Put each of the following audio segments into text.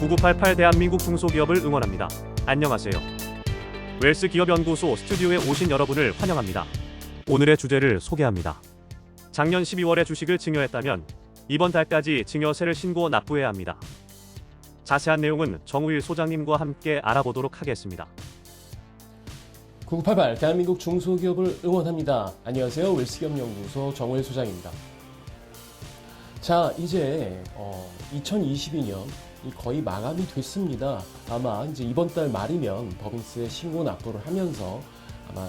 9988 대한민국 중소기업을 응원합니다. 안녕하세요. 웰스 기업연구소 스튜디오에 오신 여러분을 환영합니다. 오늘의 주제를 소개합니다. 작년 12월에 주식을 증여했다면 이번 달까지 증여세를 신고 납부해야 합니다. 자세한 내용은 정우일 소장님과 함께 알아보도록 하겠습니다. 9988 대한민국 중소기업을 응원합니다. 안녕하세요. 웰스기업연구소 정우일 소장입니다. 자, 이제 2022년 거의 마감이 됐습니다. 아마 이제 이번 달 말이면 법인세 신고 납부를 하면서 아마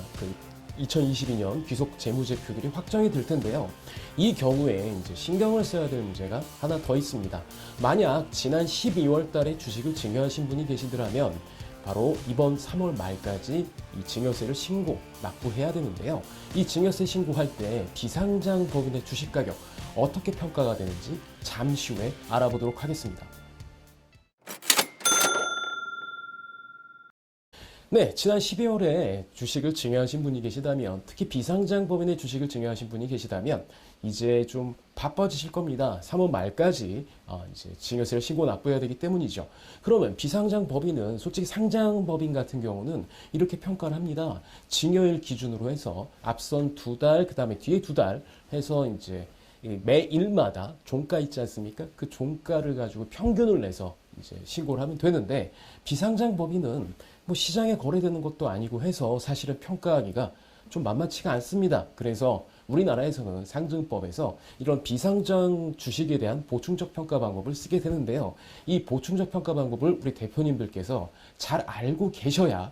2022년 귀속 재무제표들이 확정이 될 텐데요. 이 경우에 이제 신경을 써야 될 문제가 하나 더 있습니다. 만약 지난 12월 달에 주식을 증여하신 분이 계시더라면 바로 이번 3월 말까지 이 증여세를 신고 납부해야 되는데요. 이 증여세 신고할 때 비상장 법인의 주식 가격 어떻게 평가가 되는지 잠시 후에 알아보도록 하겠습니다. 네, 지난 12월에 주식을 증여하신 분이 계시다면, 특히 비상장 법인의 주식을 증여하신 분이 계시다면 이제 좀 바빠지실 겁니다. 3월 말까지 이제 증여세를 신고 납부해야 되기 때문이죠. 그러면 비상장 법인은 솔직히 상장 법인 같은 경우는 이렇게 평가를 합니다. 증여일 기준으로 해서 앞선 2달, 그 다음에 뒤에 2달 해서 이제 매일마다 종가 있지 않습니까? 그 종가를 가지고 평균을 내서 이제 신고를 하면 되는데, 비상장 법인은 뭐 시장에 거래되는 것도 아니고 해서 사실은 평가하기가 좀 만만치가 않습니다. 그래서 우리나라에서는 상증법에서 이런 비상장 주식에 대한 보충적 평가 방법을 쓰게 되는데요. 이 보충적 평가 방법을 우리 대표님들께서 잘 알고 계셔야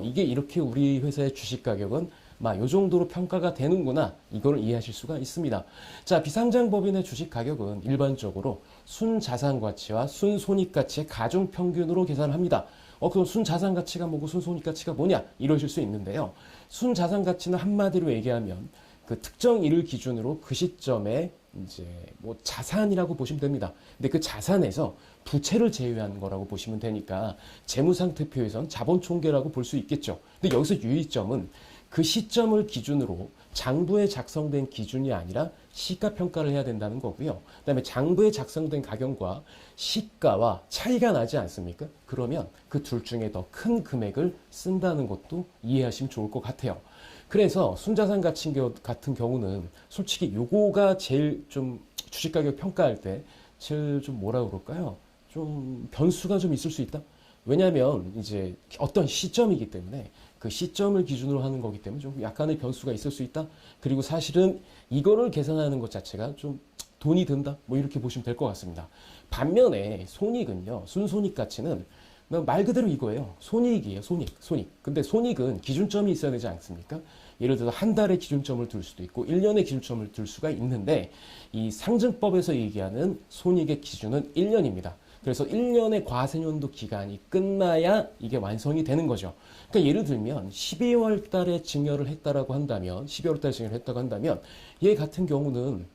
이게 이렇게 우리 회사의 주식 가격은 요 정도로 평가가 되는구나, 이걸 이해하실 수가 있습니다. 자, 비상장 법인의 주식 가격은 일반적으로 순자산가치와 순손익가치의 가중평균으로 계산을 합니다. 그럼 순자산가치가 뭐고 순손익가치가 뭐냐, 이러실 수 있는데요. 순자산가치는 한마디로 얘기하면 그 특정 일을 기준으로 그 시점에 이제 뭐 자산이라고 보시면 됩니다. 근데 그 자산에서 부채를 제외한 거라고 보시면 되니까 재무상태표에선 자본총계라고 볼 수 있겠죠. 근데 여기서 유의점은 그 시점을 기준으로 장부에 작성된 기준이 아니라 시가평가를 해야 된다는 거고요. 그 다음에 장부에 작성된 가격과 시가와 차이가 나지 않습니까? 그러면 그 둘 중에 더 큰 금액을 쓴다는 것도 이해하시면 좋을 것 같아요. 그래서 순자산 같은 경우는 솔직히 요거가 제일 좀 주식가격 평가할 때 제일 좀 뭐라 그럴까요? 좀 변수가 좀 있을 수 있다? 왜냐하면 이제 어떤 시점이기 때문에 그 시점을 기준으로 하는 거기 때문에 좀 약간의 변수가 있을 수 있다. 그리고 사실은 이거를 계산하는 것 자체가 좀 돈이 든다, 뭐 이렇게 보시면 될 것 같습니다. 반면에 손익은요, 순손익 가치는 말 그대로 이거예요. 손익이에요. 손익. 근데 손익은 기준점이 있어야 되지 않습니까? 예를 들어서 한 달의 기준점을 둘 수도 있고 1년의 기준점을 둘 수가 있는데, 이 상증법에서 얘기하는 손익의 기준은 1년입니다. 그래서 1년의 과세년도 기간이 끝나야 이게 완성이 되는 거죠. 그러니까 예를 들면 12월 달에 증여를 했다라고 한다면, 12월 달에 증여를 했다고 한다면 얘 같은 경우는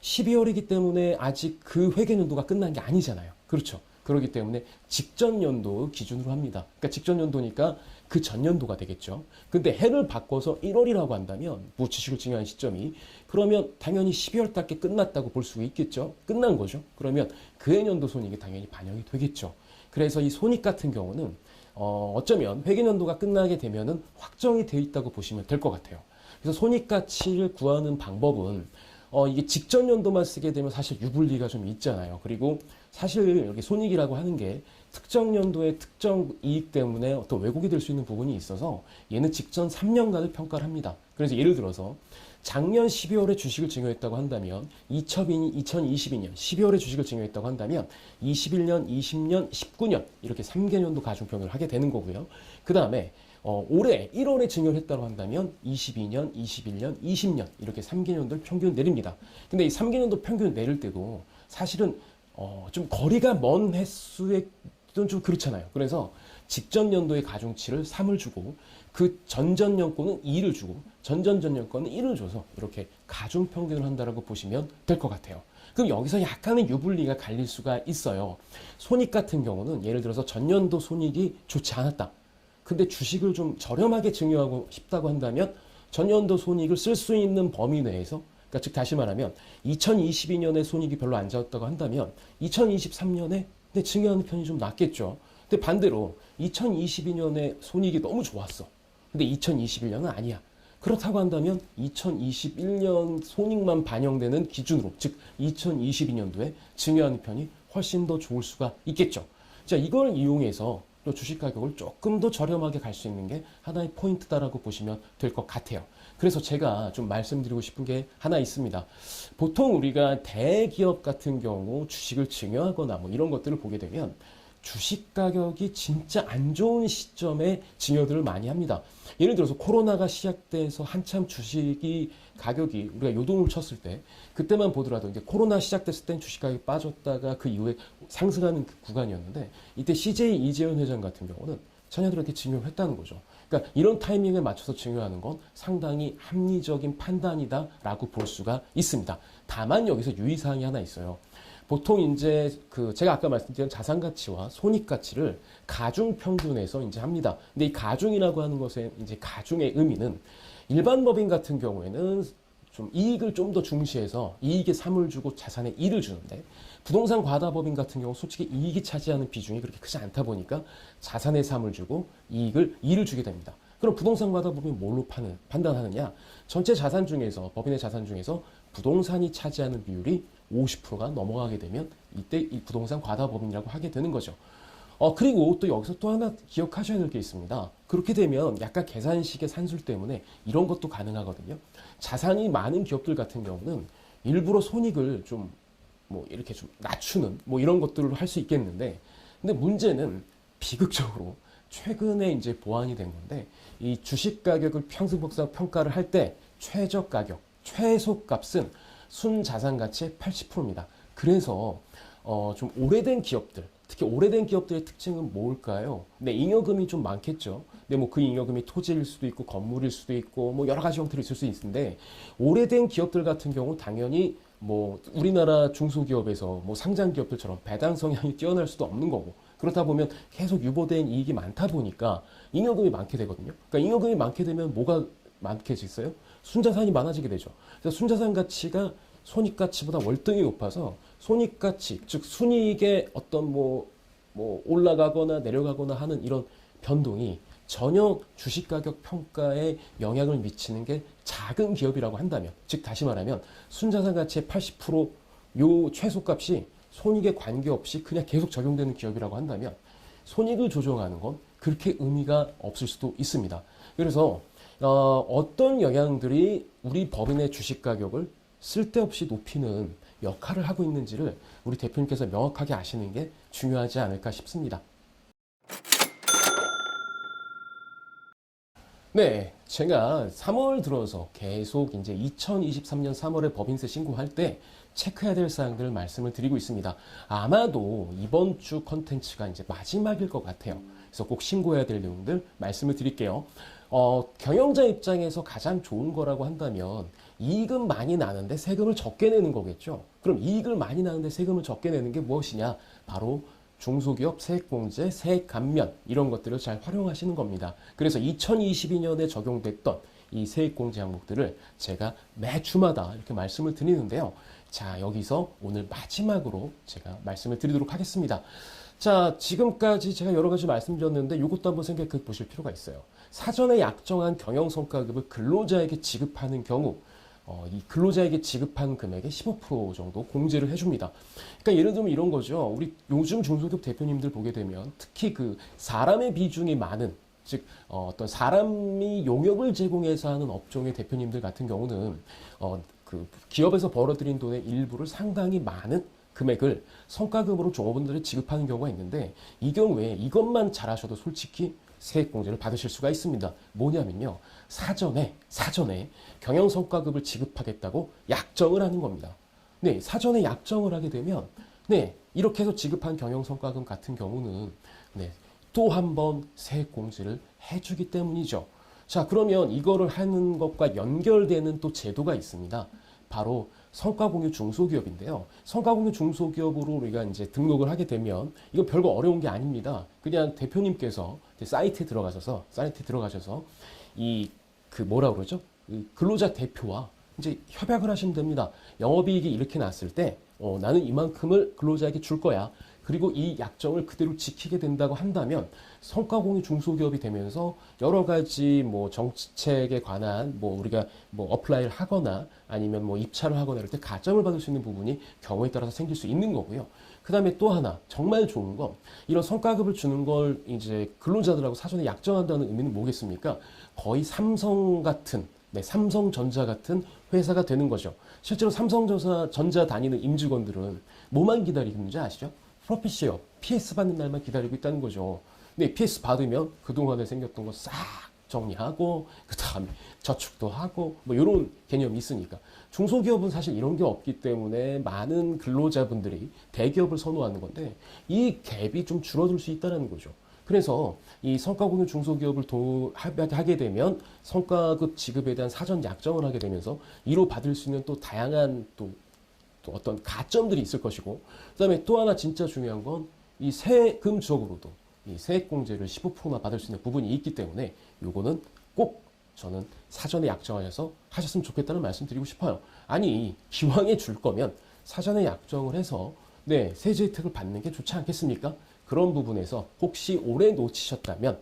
12월이기 때문에 아직 그 회계년도가 끝난 게 아니잖아요. 그렇죠. 그렇기 때문에 직전 연도 기준으로 합니다. 그러니까 직전 연도니까 그 전년도가 되겠죠. 근데 해를 바꿔서 1월이라고 한다면, 주식을 증여한 시점이, 그러면 당연히 12월 달께 끝났다고 볼 수 있겠죠. 끝난 거죠. 그러면 그 해년도 손익이 당연히 반영이 되겠죠. 그래서 이 손익 같은 경우는 어쩌면 회계년도가 끝나게 되면은 확정이 되어 있다고 보시면 될 것 같아요. 그래서 손익가치를 구하는 방법은 이게 직전 연도만 쓰게 되면 사실 유불리가 좀 있잖아요. 그리고 사실 여기 손익이라고 하는 게 특정 연도의 특정 이익 때문에 어떤 왜곡이 될 수 있는 부분이 있어서 얘는 직전 3년간을 평가를 합니다. 그래서 예를 들어서 작년 12월에 주식을 증여했다고 한다면 2022년 12월에 주식을 증여했다고 한다면 21년, 20년, 19년 이렇게 3개년도 가중평균을 하게 되는 거고요. 그 다음에 올해 1월에 증여를 했다고 한다면 22년, 21년, 20년 이렇게 3개년도를 평균 내립니다. 근데 이 3개년도 평균 내릴 때도 사실은 좀 거리가 먼 횟수에 좀 그렇잖아요. 그래서 직전 연도의 가중치를 3을 주고 그 전전년 거는 2를 주고 전전전년 거는 1을 줘서 이렇게 가중평균을 한다라고 보시면 될 것 같아요. 그럼 여기서 약간의 유불리가 갈릴 수가 있어요. 손익 같은 경우는 예를 들어서 전년도 손익이 좋지 않았다. 근데 주식을 좀 저렴하게 증여하고 싶다고 한다면 전년도 손익을 쓸 수 있는 범위 내에서, 그러니까 즉 다시 말하면 2022년에 손익이 별로 안 좋았다고 한다면 2023년에 근데 증여하는 편이 좀 낫겠죠. 근데 반대로 2022년에 손익이 너무 좋았어. 근데 2021년은 아니야. 그렇다고 한다면 2021년 손익만 반영되는 기준으로, 즉 2022년도에 증여하는 편이 훨씬 더 좋을 수가 있겠죠. 자, 이걸 이용해서 또 주식 가격을 조금 더 저렴하게 갈 수 있는 게 하나의 포인트다라고 보시면 될 것 같아요. 그래서 제가 좀 말씀드리고 싶은 게 하나 있습니다. 보통 우리가 대기업 같은 경우 주식을 증여하거나 뭐 이런 것들을 보게 되면 주식 가격이 진짜 안 좋은 시점에 증여들을 많이 합니다. 예를 들어서 코로나가 시작돼서 한참 주식이 가격이 우리가 요동을 쳤을 때 그때만 보더라도 이제 코로나 시작됐을 땐 주식 가격이 빠졌다가 그 이후에 상승하는 그 구간이었는데 이때 CJ 이재현 회장 같은 경우는 자녀들한테 증여를 했다는 거죠. 그러니까 이런 타이밍에 맞춰서 증여하는 건 상당히 합리적인 판단이다라고 볼 수가 있습니다. 다만 여기서 유의사항이 하나 있어요. 보통 이제 제가 아까 말씀드린 자산 가치와 손익 가치를 가중 평균해서 이제 합니다. 근데 이 가중이라고 하는 것의 이제 가중의 의미는 일반 법인 같은 경우에는 좀 이익을 좀 더 중시해서 이익에 3을 주고 자산에 2를 주는데 부동산 과다 법인 같은 경우 솔직히 이익이 차지하는 비중이 그렇게 크지 않다 보니까 자산에 3을 주고 이익을 2를 주게 됩니다. 그럼 부동산 과다 법인 뭘로 판단하느냐? 전체 자산 중에서 법인의 자산 중에서 부동산이 차지하는 비율이 50%가 넘어가게 되면 이때 이 부동산 과다 법인이라고 하게 되는 거죠. 그리고 또 여기서 또 하나 기억하셔야 될 게 있습니다. 그렇게 되면 약간 계산식의 산술 때문에 이런 것도 가능하거든요. 자산이 많은 기업들 같은 경우는 일부러 손익을 좀 뭐 이렇게 좀 낮추는 뭐 이런 것들을 할 수 있겠는데, 근데 문제는 비극적으로 최근에 이제 보완이 된 건데 이 주식 가격을 평가를 할 때 최저 가격, 최소 값은 순자산 가치의 80%입니다. 그래서 좀 오래된 기업들, 특히 오래된 기업들의 특징은 뭘까요? 네, 잉여금이 좀 많겠죠. 근데 뭐 그 잉여금이 토지일 수도 있고 건물일 수도 있고 뭐 여러 가지 형태로 있을 수 있는데 오래된 기업들 같은 경우 당연히 뭐 우리나라 중소기업에서 뭐 상장 기업들처럼 배당 성향이 뛰어날 수도 없는 거고 그렇다 보면 계속 유보된 이익이 많다 보니까 잉여금이 많게 되거든요. 그러니까 잉여금이 많게 되면 뭐가 많게 있어요? 순자산이 많아지게 되죠. 그래서 순자산 가치가 손익 가치보다 월등히 높아서 손익 가치, 즉 순이익의 어떤 뭐 올라가거나 내려가거나 하는 이런 변동이 전혀 주식 가격 평가에 영향을 미치는 게 작은 기업이라고 한다면, 즉 다시 말하면 순자산 가치의 80%요 최소값이 손익에 관계없이 그냥 계속 적용되는 기업이라고 한다면 손익을 조정하는 건 그렇게 의미가 없을 수도 있습니다. 그래서 어떤 영향들이 우리 법인의 주식 가격을 쓸데없이 높이는 역할을 하고 있는지를 우리 대표님께서 명확하게 아시는 게 중요하지 않을까 싶습니다. 네, 제가 3월 들어서 계속 이제 2023년 3월에 법인세 신고할 때 체크해야 될 사항들을 말씀을 드리고 있습니다. 아마도 이번 주 컨텐츠가 이제 마지막일 것 같아요. 그래서 꼭 신고해야 될 내용들 말씀을 드릴게요. 경영자 입장에서 가장 좋은 거라고 한다면 이익은 많이 나는데 세금을 적게 내는 거겠죠. 그럼 이익을 많이 나는데 세금을 적게 내는 게 무엇이냐? 바로 중소기업 세액공제, 세액감면 이런 것들을 잘 활용하시는 겁니다. 그래서 2022년에 적용됐던 이 세액공제 항목들을 제가 매주마다 이렇게 말씀을 드리는데요. 자, 여기서 오늘 마지막으로 제가 말씀을 드리도록 하겠습니다. 자, 지금까지 제가 여러 가지 말씀드렸는데 이것도 한번 생각해 보실 필요가 있어요. 사전에 약정한 경영성과급을 근로자에게 지급하는 경우 이 근로자에게 지급한 금액의 15% 정도 공제를 해줍니다. 그러니까 예를 들면 이런 거죠. 우리 요즘 중소기업 대표님들 보게 되면 특히 그 사람의 비중이 많은, 즉 어떤 사람이 용역을 제공해서 하는 업종의 대표님들 같은 경우는 그 기업에서 벌어들인 돈의 일부를 상당히 많은 금액을 성과급으로 종업원들이 지급하는 경우가 있는데 이 경우에 이것만 잘하셔도 솔직히 세액공제를 받으실 수가 있습니다. 뭐냐면요. 사전에 경영성과급을 지급하겠다고 약정을 하는 겁니다. 네, 사전에 약정을 하게 되면 네, 이렇게 해서 지급한 경영성과급 같은 경우는 네, 또 한 번 세액공제를 해주기 때문이죠. 자, 그러면 이거를 하는 것과 연결되는 또 제도가 있습니다. 바로 성과공유 중소기업인데요. 성과공유 중소기업으로 우리가 이제 등록을 하게 되면 이거 별거 어려운 게 아닙니다. 그냥 대표님께서 사이트에 들어가셔서 이 그 뭐라 그러죠? 근로자 대표와 이제 협약을 하시면 됩니다. 영업이익이 이렇게 났을 때 나는 이만큼을 근로자에게 줄 거야. 그리고 이 약정을 그대로 지키게 된다고 한다면 성과공유 중소기업이 되면서 여러 가지 뭐 정책에 관한 뭐 우리가 뭐 어플라이를 하거나 아니면 뭐 입찰을 하거나 이럴 때 가점을 받을 수 있는 부분이 경우에 따라서 생길 수 있는 거고요. 그 다음에 또 하나 정말 좋은 건 이런 성과급을 주는 걸 이제 근로자들하고 사전에 약정한다는 의미는 뭐겠습니까? 거의 삼성 같은 삼성전자 같은 회사가 되는 거죠. 실제로 삼성전자 다니는 임직원들은 뭐만 기다리고 있는지 아시죠? 프로피시어, PS 받는 날만 기다리고 있다는 거죠. 근데 PS 받으면 그동안에 생겼던 거 싹 정리하고 그 다음에 저축도 하고 뭐 이런 개념이 있으니까 중소기업은 사실 이런 게 없기 때문에 많은 근로자분들이 대기업을 선호하는 건데 이 갭이 좀 줄어들 수 있다는 거죠. 그래서 이 성과공유 중소기업을 하게 되면 성과급 지급에 대한 사전 약정을 하게 되면서 이로 받을 수 있는 또 다양한 또 어떤 가점들이 있을 것이고 그다음에 또 하나 진짜 중요한 건 이 세금적으로도 이 세액공제를 15%나 받을 수 있는 부분이 있기 때문에 요거는 꼭 저는 사전에 약정하셔서 하셨으면 좋겠다는 말씀 드리고 싶어요. 아니 기왕에 줄 거면 사전에 약정을 해서 세제 혜택을 받는 게 좋지 않겠습니까? 그런 부분에서 혹시 올해 놓치셨다면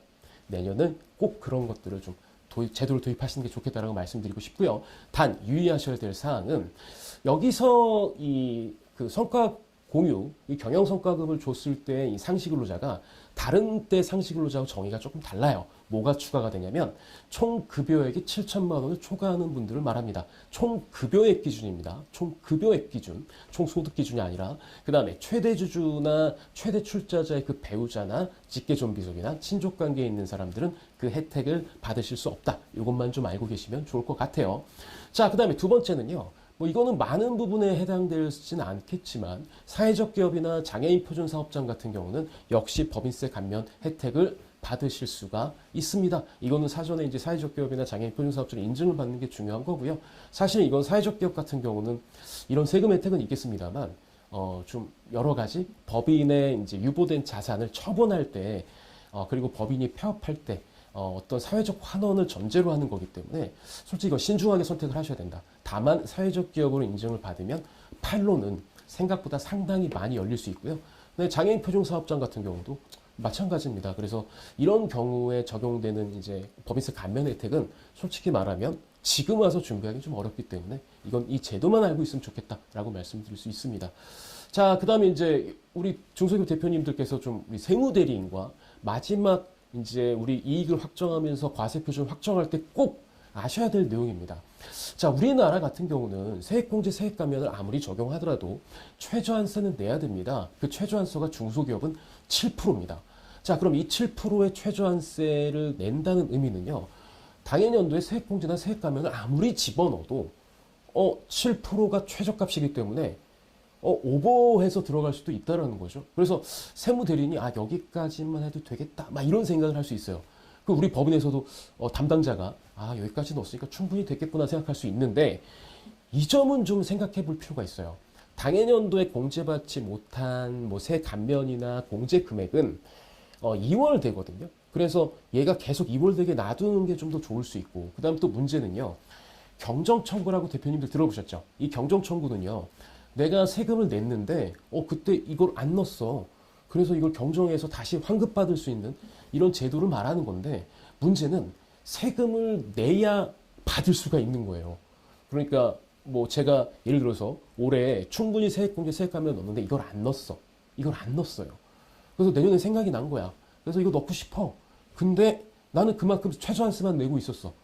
내년은 꼭 그런 것들을 좀 제도를 도입하시는 게 좋겠다라고 말씀드리고 싶고요. 단 유의하셔야 될 사항은 여기서 그 성과 공유, 이 경영 성과급을 줬을 때 이 상시근로자가 다른 때 상시근로자하고 정의가 조금 달라요. 뭐가 추가가 되냐면 총 급여액이 7천만 원을 초과하는 분들을 말합니다. 총 급여액 기준입니다. 총 급여액 기준, 총 소득 기준이 아니라 그 다음에 최대 주주나 최대 출자자의 그 배우자나 직계존비속이나 친족 관계에 있는 사람들은 그 혜택을 받으실 수 없다. 이것만 좀 알고 계시면 좋을 것 같아요. 자, 그 다음에 두 번째는요. 뭐 이거는 많은 부분에 해당되지는 않겠지만 사회적 기업이나 장애인 표준 사업장 같은 경우는 역시 법인세 감면 혜택을 받으실 수가 있습니다. 이거는 사전에 이제 사회적 기업이나 장애인 표준 사업자를 인증을 받는 게 중요한 거고요. 사실 이건 사회적 기업 같은 경우는 이런 세금 혜택은 있겠습니다만 좀 여러 가지 법인의 이제 유보된 자산을 처분할 때 그리고 법인이 폐업할 때 어떤 사회적 환원을 전제로 하는 거기 때문에 솔직히 이거 신중하게 선택을 하셔야 된다. 다만 사회적 기업으로 인증을 받으면 판로는 생각보다 상당히 많이 열릴 수 있고요. 근데 장애인 표준 사업장 같은 경우도 마찬가지입니다. 그래서 이런 경우에 적용되는 이제 법인세 감면 혜택은 솔직히 말하면 지금 와서 준비하기 좀 어렵기 때문에 이건 이 제도만 알고 있으면 좋겠다라고 말씀드릴 수 있습니다. 자, 그 다음에 이제 우리 중소기업 대표님들께서 좀 우리 세무대리인과 마지막 이제 우리 이익을 확정하면서 과세 표준 확정할 때 꼭 아셔야 될 내용입니다. 자, 우리나라 같은 경우는 세액공제 세액감면을 아무리 적용하더라도 최저한세는 내야 됩니다. 그 최저한세가 중소기업은 7%입니다. 자, 그럼 이 7%의 최저한세를 낸다는 의미는요. 당해년도에 세액공제나 세액감면을 아무리 집어넣어도 7%가 최저값이기 때문에 오버해서 들어갈 수도 있다라는 거죠. 그래서 세무대리인이 여기까지만 해도 되겠다 막 이런 생각을 할 수 있어요. 그 우리 법인에서도 담당자가 여기까지 넣었으니까 충분히 됐겠구나 생각할 수 있는데 이 점은 좀 생각해 볼 필요가 있어요. 당해년도에 공제받지 못한 뭐 세액 감면이나 공제 금액은 2월 되거든요. 그래서 얘가 계속 2월 되게 놔두는 게 좀 더 좋을 수 있고 그 다음 또 문제는요. 경정청구라고 대표님들 들어보셨죠? 이 경정청구는요. 내가 세금을 냈는데 그때 이걸 안 넣었어. 그래서 이걸 경정해서 다시 환급받을 수 있는 이런 제도를 말하는 건데 문제는 세금을 내야 받을 수가 있는 거예요. 그러니까 뭐 제가 예를 들어서 올해 충분히 세액공제 세액감면 넣었는데 이걸 안 넣었어. 이걸 안 넣었어요. 그래서 내년에 생각이 난 거야. 그래서 이거 넣고 싶어. 근데 나는 그만큼 최저한세만 내고 있었어.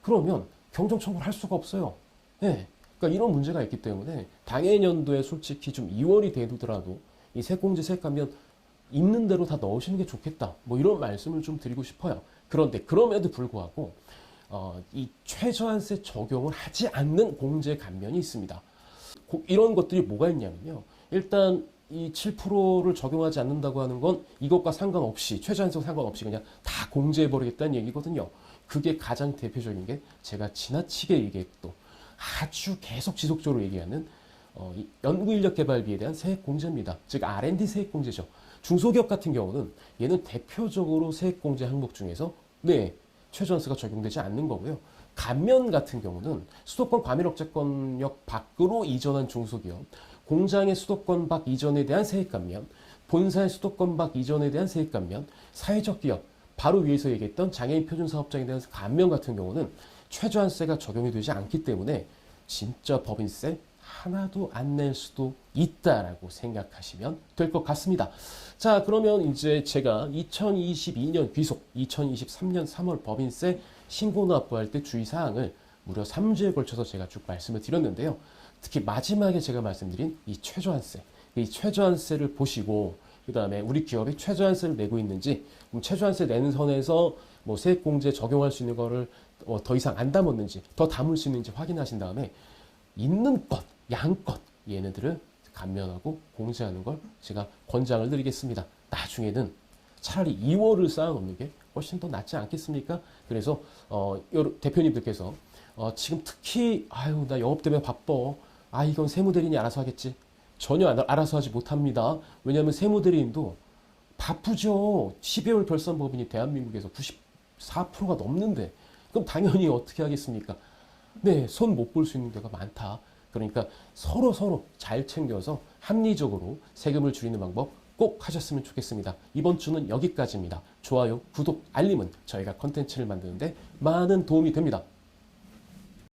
그러면 경정청구를 할 수가 없어요. 네. 그러니까 이런 문제가 있기 때문에 당해년도에 솔직히 좀 2월이 되더라도 이 세액공제 세액감면 있는 대로 다 넣으시는 게 좋겠다. 뭐 이런 말씀을 좀 드리고 싶어요. 그런데 그럼에도 불구하고 이 최저한세 적용을 하지 않는 공제 감면이 있습니다. 이런 것들이 뭐가 있냐면요. 일단 이 7%를 적용하지 않는다고 하는 건 이것과 상관없이 최저한세와 상관없이 그냥 다 공제해버리겠다는 얘기거든요. 그게 가장 대표적인 게 제가 지나치게 얘기했던 아주 계속 지속적으로 얘기하는 연구인력개발비에 대한 세액공제입니다. 즉 R&D 세액공제죠. 중소기업 같은 경우는 얘는 대표적으로 세액공제 항목 중에서 최저한세가 적용되지 않는 거고요. 감면 같은 경우는 수도권 과밀억제권역 밖으로 이전한 중소기업, 공장의 수도권 밖 이전에 대한 세액감면, 본사의 수도권박 이전에 대한 세액 감면, 사회적 기업, 바로 위에서 얘기했던 장애인 표준 사업장에 대한 감면 같은 경우는 최저한세가 적용이 되지 않기 때문에 진짜 법인세 하나도 안 낼 수도 있다라고 생각하시면 될 것 같습니다. 자, 그러면 이제 제가 2022년 귀속, 2023년 3월 법인세 신고 납부할 때 주의사항을 무려 3주에 걸쳐서 제가 쭉 말씀을 드렸는데요. 특히 마지막에 제가 말씀드린 이 최저한세, 이 최저한세를 보시고 그 다음에 우리 기업이 최저한세를 내고 있는지, 그럼 최저한세 내는 선에서 뭐 세액공제 적용할 수 있는 거를 더 이상 안 담았는지, 더 담을 수 있는지 확인하신 다음에 있는 것, 양껏 얘네들을 감면하고 공제하는 걸 제가 권장을 드리겠습니다. 나중에는 차라리 2월을 쌓아놓는 게 훨씬 더 낫지 않겠습니까? 그래서 대표님들께서 지금 특히 아유 나 영업 때문에 바빠. 아 이건 세무대리인이 알아서 하겠지. 전혀 알아서 하지 못합니다. 왜냐하면 세무대리인도 바쁘죠. 12월 결산법인이 대한민국에서 94%가 넘는데 그럼 당연히 어떻게 하겠습니까? 네, 손 못 볼 수 있는 데가 많다. 그러니까 서로 잘 챙겨서 합리적으로 세금을 줄이는 방법 꼭 하셨으면 좋겠습니다. 이번 주는 여기까지입니다. 좋아요, 구독, 알림은 저희가 컨텐츠를 만드는데 많은 도움이 됩니다.